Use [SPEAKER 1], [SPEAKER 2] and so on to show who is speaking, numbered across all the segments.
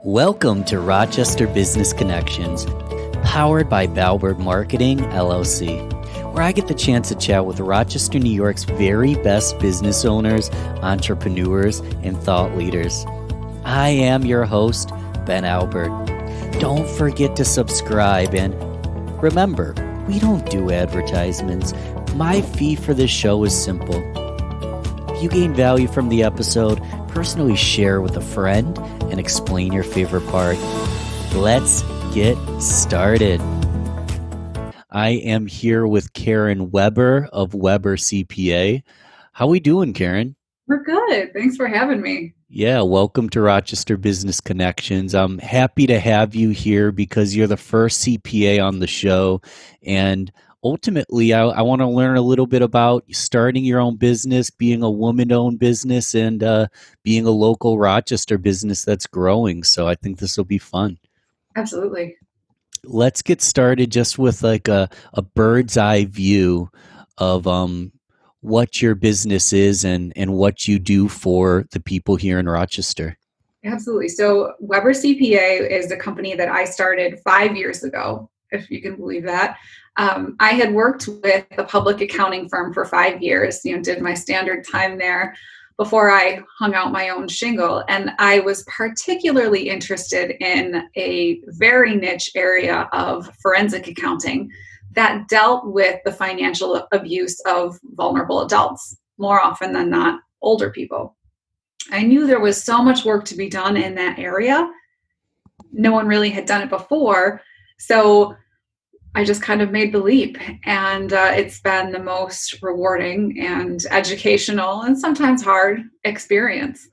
[SPEAKER 1] Welcome to Rochester Business Connections, powered by Balbert Marketing, LLC, where I get the chance to chat with Rochester, New York's very best business owners, entrepreneurs, and thought leaders. I am your host, Ben Albert. Don't forget to subscribe, and remember, we don't do advertisements. My fee for this show is simple. If you gain value from the episode, personally share with a friend and explain your favorite part. Let's get started. I am here with Karen Webber of Webber CPA. How we doing, Karen?
[SPEAKER 2] We're good. Thanks for having me.
[SPEAKER 1] Yeah, welcome to Rochester Business Connections. I'm happy to have you here because you're the first CPA on the show. And ultimately, I want to learn a little bit about starting your own business, being a woman-owned business, and being a local Rochester business that's growing. So I think this will be fun.
[SPEAKER 2] Absolutely.
[SPEAKER 1] Let's get started just with like a bird's eye view of what your business is and what you do for the people here in Rochester.
[SPEAKER 2] Absolutely. So Webber CPA is a company that I started 5 years ago, if you can believe that. I had worked with a public accounting firm for 5 years, did my standard time there before I hung out my own shingle. And I was particularly interested in a very niche area of forensic accounting that dealt with the financial abuse of vulnerable adults, more often than not, older people. I knew there was so much work to be done in that area. No one really had done it before. So I just kind of made the leap, and it's been the most rewarding and educational and sometimes hard experience.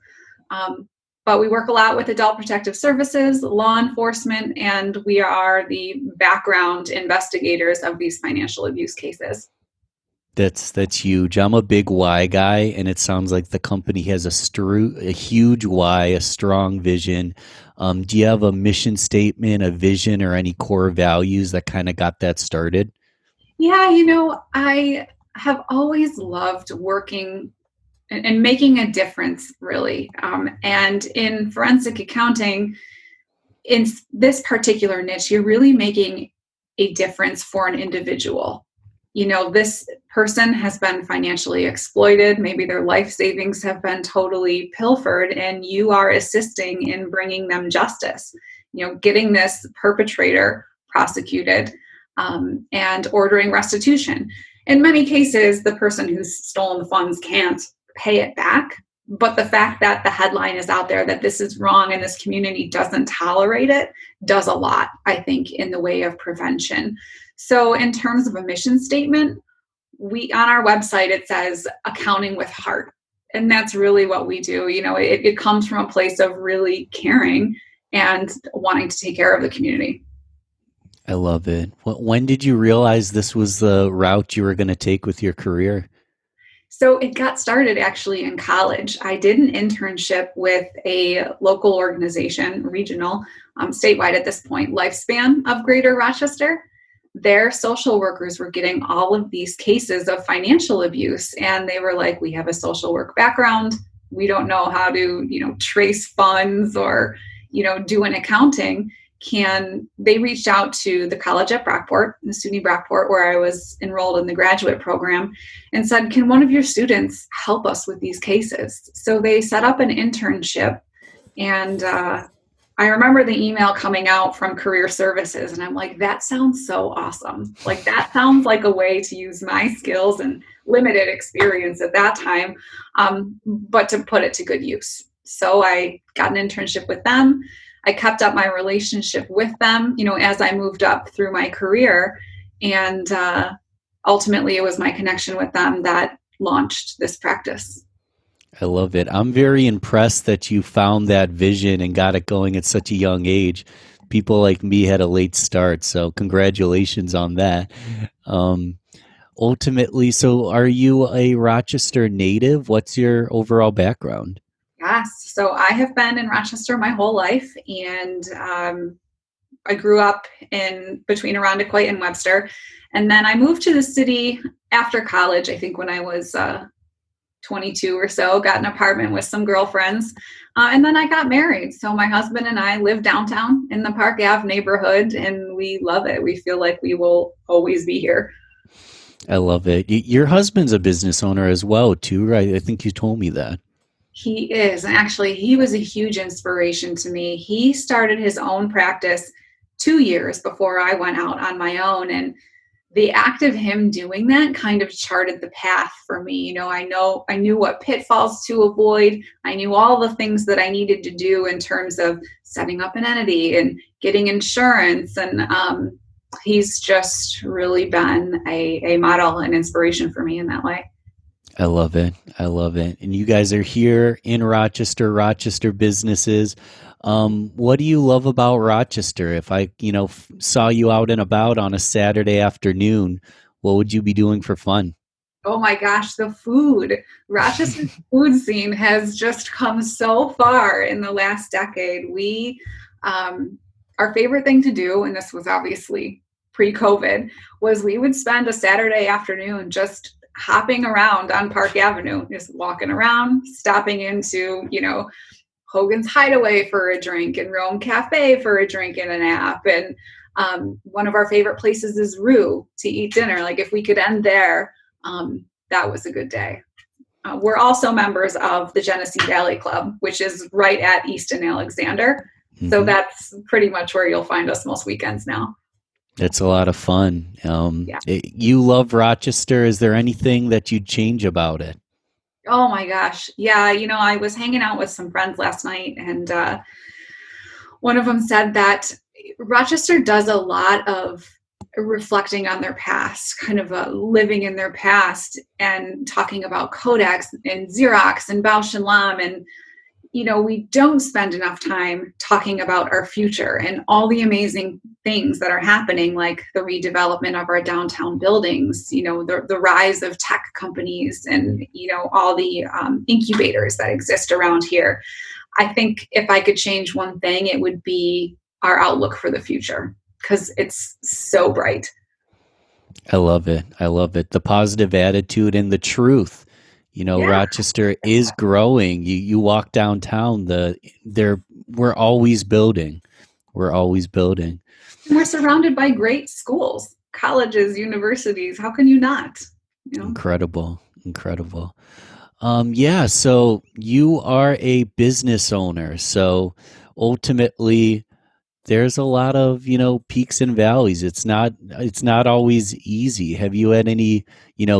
[SPEAKER 2] But we work a lot with adult protective services, law enforcement, and we are the background investigators of these financial abuse cases.
[SPEAKER 1] That's huge. I'm a big why guy, and it sounds like the company has a huge why, a strong vision. Do you have a mission statement, a vision, or any core values that kind of got that started?
[SPEAKER 2] Yeah, I have always loved working and making a difference, really. And in forensic accounting, in this particular niche, you're really making a difference for an individual. This person has been financially exploited. Maybe their life savings have been totally pilfered, and you are assisting in bringing them justice, getting this perpetrator prosecuted, and ordering restitution. In many cases, the person who's stolen the funds can't pay it back. But the fact that the headline is out there that this is wrong and this community doesn't tolerate it does a lot, I think, in the way of prevention. So in terms of a mission statement, we on our website, it says accounting with heart. And that's really what we do. It comes from a place of really caring and wanting to take care of the community.
[SPEAKER 1] I love it. When did you realize this was the route you were going to take with your career?
[SPEAKER 2] So it got started actually in college. I did an internship with a local organization, regional, statewide at this point, Lifespan of Greater Rochester. Their social workers were getting all of these cases of financial abuse, and they were like, we have a social work background. We don't know how to, trace funds or, do an accounting. They reached out to the college at Brockport, the SUNY Brockport, where I was enrolled in the graduate program, and said, can one of your students help us with these cases? So they set up an internship, and I remember the email coming out from Career Services, and I'm like, that sounds so awesome. Like, that sounds like a way to use my skills and limited experience at that time, but to put it to good use. So I got an internship with them. I kept up my relationship with them, as I moved up through my career. And ultimately, it was my connection with them that launched this practice.
[SPEAKER 1] I love it. I'm very impressed that you found that vision and got it going at such a young age. People like me had a late start, so congratulations on that. Ultimately, so are you a Rochester native? What's your overall background?
[SPEAKER 2] Yes. So I have been in Rochester my whole life, and I grew up in between Arundecoit and Webster. And then I moved to the city after college, I think when I was 22 or so, got an apartment with some girlfriends. And then I got married. So my husband and I live downtown in the Park Ave neighborhood, and we love it. We feel like we will always be here.
[SPEAKER 1] I love it. Your husband's a business owner as well, too, right? I think you told me that.
[SPEAKER 2] He is. And actually, he was a huge inspiration to me. He started his own practice 2 years before I went out on my own. And the act of him doing that kind of charted the path for me. I knew what pitfalls to avoid. I knew all the things that I needed to do in terms of setting up an entity and getting insurance. And he's just really been a model and inspiration for me in that way.
[SPEAKER 1] I love it. I love it. And you guys are here in Rochester, Rochester businesses. What do you love about Rochester? If I, saw you out and about on a Saturday afternoon, what would you be doing for fun?
[SPEAKER 2] Oh my gosh, the food. Rochester's food scene has just come so far in the last decade. Our favorite thing to do, and this was obviously pre-COVID, was we would spend a Saturday afternoon just hopping around on Park Avenue, just walking around, stopping into, Hogan's Hideaway for a drink and Rome Cafe for a drink and a nap. And one of our favorite places is Rue to eat dinner. Like if we could end there, that was a good day. We're also members of the Genesee Valley Club, which is right at East and Alexander. Mm-hmm. So that's pretty much where you'll find us most weekends now.
[SPEAKER 1] It's a lot of fun.
[SPEAKER 2] Yeah.
[SPEAKER 1] You love Rochester. Is there anything that you'd change about it?
[SPEAKER 2] Oh my gosh. Yeah. I was hanging out with some friends last night, and one of them said that Rochester does a lot of reflecting on their past, kind of living in their past and talking about Kodaks and Xerox and Bausch and Lomb. And, we don't spend enough time talking about our future and all the amazing things that are happening, like the redevelopment of our downtown buildings, the rise of tech companies and, all the incubators that exist around here. I think if I could change one thing, it would be our outlook for the future, because it's so bright.
[SPEAKER 1] I love it. I love it. The positive attitude and the truth.
[SPEAKER 2] Yeah.
[SPEAKER 1] Rochester is growing. You walk downtown, we're always building. We're always building.
[SPEAKER 2] And we're surrounded by great schools, colleges, universities. How can you not?
[SPEAKER 1] Incredible. Incredible. Yeah, so you are a business owner. So ultimately there's a lot of, peaks and valleys. It's not always easy. Have you had any,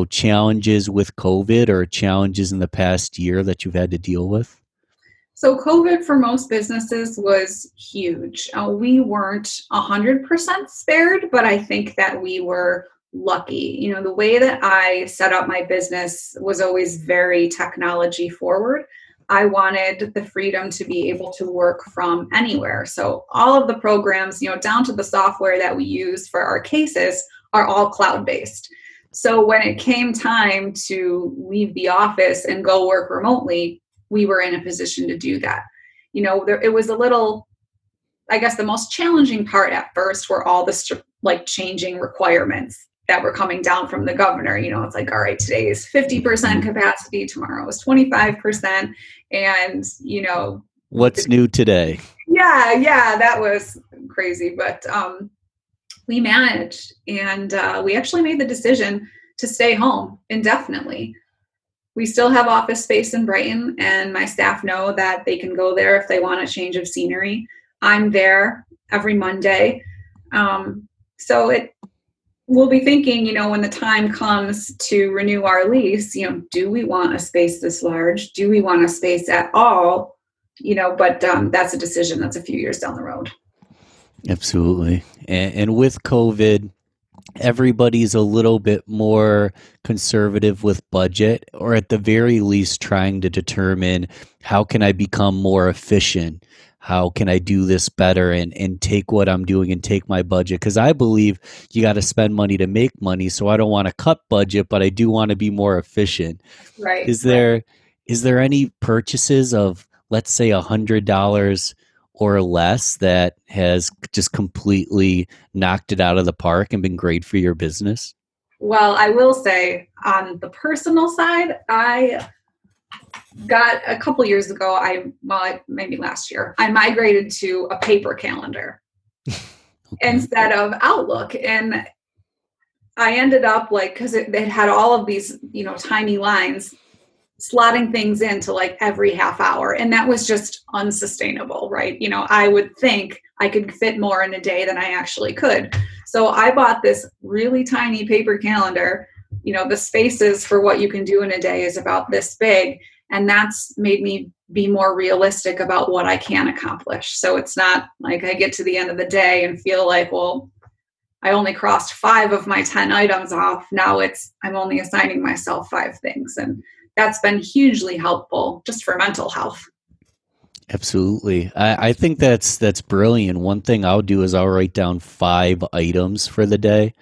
[SPEAKER 1] challenges with COVID or challenges in the past year that you've had to deal with?
[SPEAKER 2] So COVID for most businesses was huge. We weren't 100% spared, but I think that we were lucky. The way that I set up my business was always very technology forward. I wanted the freedom to be able to work from anywhere. So all of the programs, down to the software that we use for our cases, are all cloud-based. So when it came time to leave the office and go work remotely, we were in a position to do that. It was a little, I guess the most challenging part at first were all the changing requirements that were coming down from the governor. It's like, all right, today is 50% capacity, tomorrow is 25%. And,
[SPEAKER 1] what's new today?
[SPEAKER 2] Yeah, that was crazy. But we managed, and we actually made the decision to stay home indefinitely. We still have office space in Brighton, and my staff know that they can go there if they want a change of scenery. I'm there every Monday. We'll be thinking, when the time comes to renew our lease, do we want a space this large? Do we want a space at all? But that's a decision that's a few years down the road.
[SPEAKER 1] Absolutely. And with COVID, everybody's a little bit more conservative with budget, or at the very least trying to determine how can I become more efficient? How can I do this better and take what I'm doing and take my budget? Because I believe you got to spend money to make money. So I don't want to cut budget, but I do want to be more efficient.
[SPEAKER 2] Right.
[SPEAKER 1] Is there any purchases of, let's say, $100 or less that has just completely knocked it out of the park and been great for your business?
[SPEAKER 2] Well, I will say on the personal side, I got a couple years ago, maybe last year, I migrated to a paper calendar
[SPEAKER 1] Okay.
[SPEAKER 2] instead of Outlook. And I ended up like, because it had all of these, tiny lines slotting things into like every half hour. And that was just unsustainable, right? I would think I could fit more in a day than I actually could. So I bought this really tiny paper calendar. The spaces for what you can do in a day is about this big. And that's made me be more realistic about what I can accomplish. So it's not like I get to the end of the day and feel like, well, I only crossed 5 of my 10 items off. Now I'm only assigning myself 5 things. And that's been hugely helpful just for mental health.
[SPEAKER 1] Absolutely. I think that's brilliant. One thing I'll do is I'll write down 5 items for the day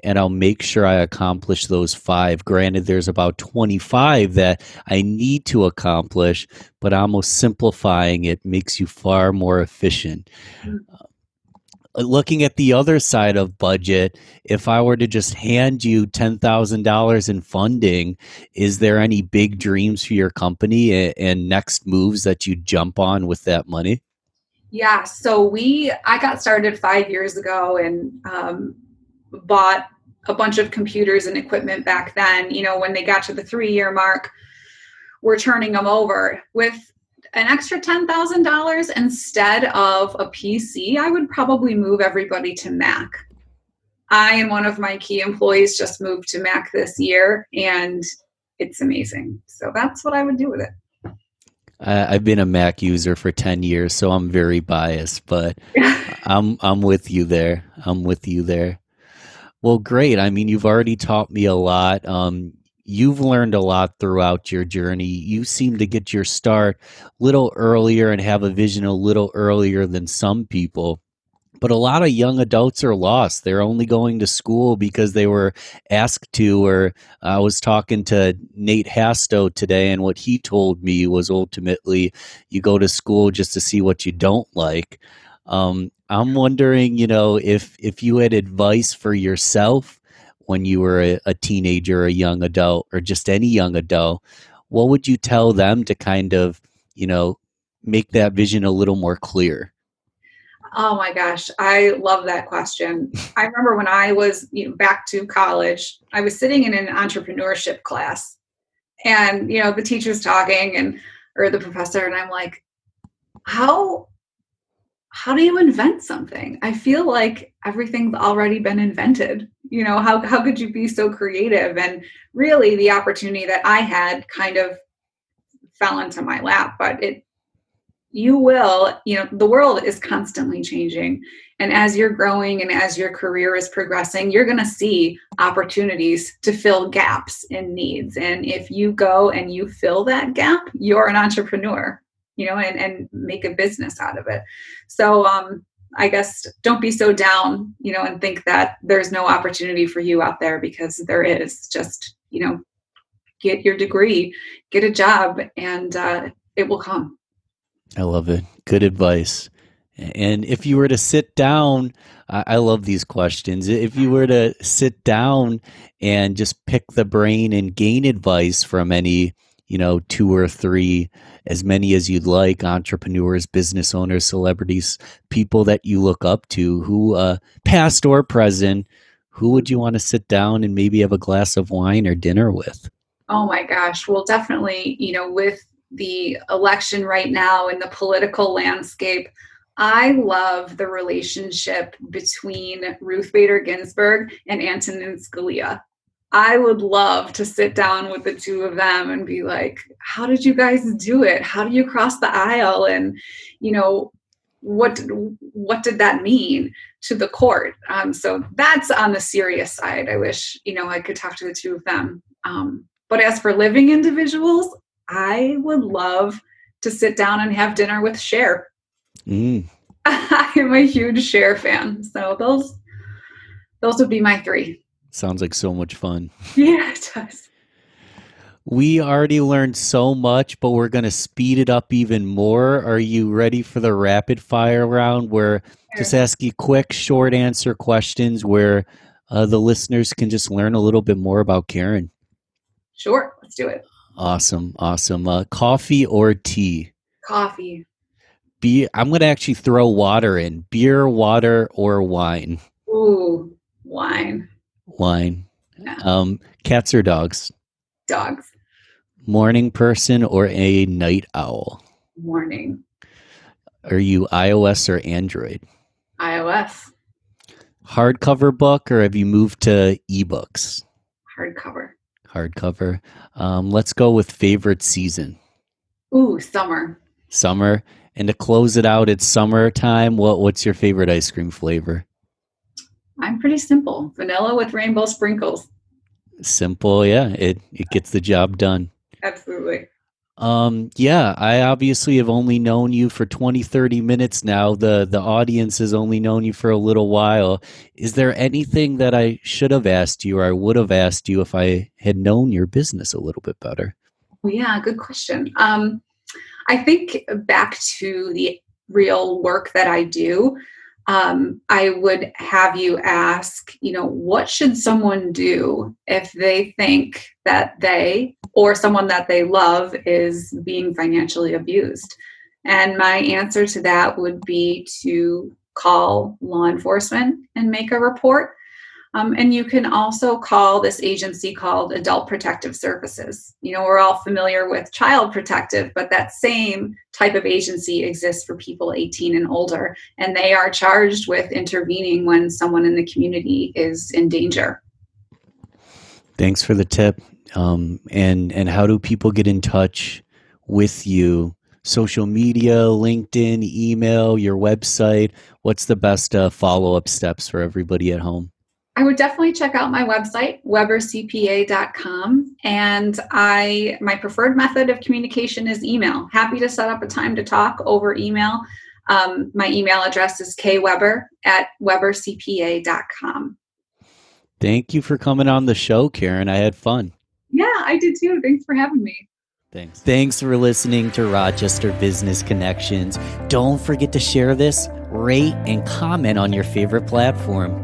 [SPEAKER 1] and I'll make sure I accomplish those 5. Granted, there's about 25 that I need to accomplish, but almost simplifying it makes you far more efficient. Looking at the other side of budget, if I were to just hand you $10,000 in funding, is there any big dreams for your company and next moves that you jump on with that money?
[SPEAKER 2] Yeah, so I got started 5 years ago and bought a bunch of computers and equipment back then. When they got to the 3 year mark, we're turning them over with an extra $10,000 instead of a PC. I would probably move everybody to Mac. I and one of my key employees just moved to Mac this year, and it's amazing. So that's what I would do with it.
[SPEAKER 1] I've been a Mac user for 10 years, so I'm very biased, but I'm with you there. I'm with you there. Well, great. I mean, you've already taught me a lot. You've learned a lot throughout your journey. You seem to get your start a little earlier and have a vision a little earlier than some people. But a lot of young adults are lost. They're only going to school because they were asked to. Or I was talking to Nate Hasto today, and what he told me was ultimately you go to school just to see what you don't like. I'm wondering, if you had advice for yourself when you were a teenager, a young adult, or just any young adult, what would you tell them to kind of, you know, make that vision a little more clear?
[SPEAKER 2] Oh my gosh, I love that question. I remember when I was back to college, I was sitting in an entrepreneurship class, and the teacher's talking and or the professor, and I'm like, how how do you invent something? I feel like everything's already been invented. How could you be so creative? And really, the opportunity that I had kind of fell into my lap, but the world is constantly changing. And as you're growing and as your career is progressing, you're going to see opportunities to fill gaps in needs. And if you go and you fill that gap, you're an entrepreneur, and make a business out of it. So, I guess don't be so down, and think that there's no opportunity for you out there, because there is. Just, get your degree, get a job, and it will come.
[SPEAKER 1] I love it. Good advice. And if you were to sit down, I love these questions. If you were to sit down and just pick the brain and gain advice from any, 2 or 3, as many as you'd like, entrepreneurs, business owners, celebrities, people that you look up to, who, past or present, who would you want to sit down and maybe have a glass of wine or dinner with?
[SPEAKER 2] Oh my gosh. Well, definitely, with the election right now and the political landscape, I love the relationship between Ruth Bader Ginsburg and Antonin Scalia. I would love to sit down with the two of them and be like, how did you guys do it? How do you cross the aisle? And, you know, what what did that mean to the court? So that's on the serious side. I wish, I could talk to the two of them. But as for living individuals, I would love to sit down and have dinner with Cher.
[SPEAKER 1] Mm,
[SPEAKER 2] I'm a huge Cher fan, so those would be my three.
[SPEAKER 1] sounds like so much fun.
[SPEAKER 2] Yeah, it does.
[SPEAKER 1] We already learned so much, but we're going to speed it up even more. Are you ready for the rapid fire round where just
[SPEAKER 2] Sure.
[SPEAKER 1] ask you quick, short answer questions where the listeners can just learn a little bit more about Karen?
[SPEAKER 2] Sure, let's do it.
[SPEAKER 1] Awesome. Awesome. Coffee or tea?
[SPEAKER 2] Coffee.
[SPEAKER 1] Beer. I'm going to actually throw water in. Beer, water, or wine?
[SPEAKER 2] Ooh, wine.
[SPEAKER 1] Wine.
[SPEAKER 2] Yeah.
[SPEAKER 1] Cats or dogs?
[SPEAKER 2] Dogs.
[SPEAKER 1] Morning person or a night owl?
[SPEAKER 2] Morning.
[SPEAKER 1] Are you iOS or Android?
[SPEAKER 2] iOS.
[SPEAKER 1] Hardcover book or have you moved to ebooks?
[SPEAKER 2] Hardcover.
[SPEAKER 1] Hardcover. Let's go with favorite season.
[SPEAKER 2] Ooh, summer.
[SPEAKER 1] Summer. And to close it out, it's summertime. What's your favorite ice cream flavor?
[SPEAKER 2] I'm pretty simple. Vanilla with rainbow sprinkles.
[SPEAKER 1] Simple, yeah. It gets the job done.
[SPEAKER 2] Absolutely.
[SPEAKER 1] Yeah, I obviously have only known you for 20, 30 minutes now. The audience has only known you for a little while. Is there anything that I should have asked you or I would have asked you if I had known your business a little bit better?
[SPEAKER 2] Well, yeah, good question. I think back to the real work that I do, I would have you ask, what should someone do if they think that they or someone that they love is being financially abused? And my answer to that would be to call law enforcement and make a report. And you can also call this agency called Adult Protective Services. We're all familiar with Child Protective, but that same type of agency exists for people 18 and older, and they are charged with intervening when someone in the community is in danger.
[SPEAKER 1] Thanks for the tip. And how do people get in touch with you? Social media, LinkedIn, email, your website. What's the best follow-up steps for everybody at home?
[SPEAKER 2] I would definitely check out my website, webbercpa.com. And my preferred method of communication is email. Happy to set up a time to talk over email. My email address is kwebber@webbercpa.com.
[SPEAKER 1] Thank you for coming on the show, Karen. I had fun.
[SPEAKER 2] Yeah, I did too. Thanks for having me.
[SPEAKER 1] Thanks. Thanks for listening to Rochester Business Connections. Don't forget to share this, rate, and comment on your favorite platform.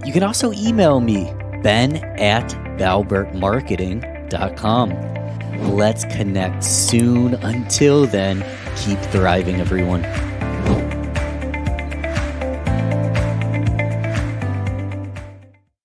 [SPEAKER 1] You can also email me, ben@balbertmarketing.com. Let's connect soon. Until then, keep thriving, everyone.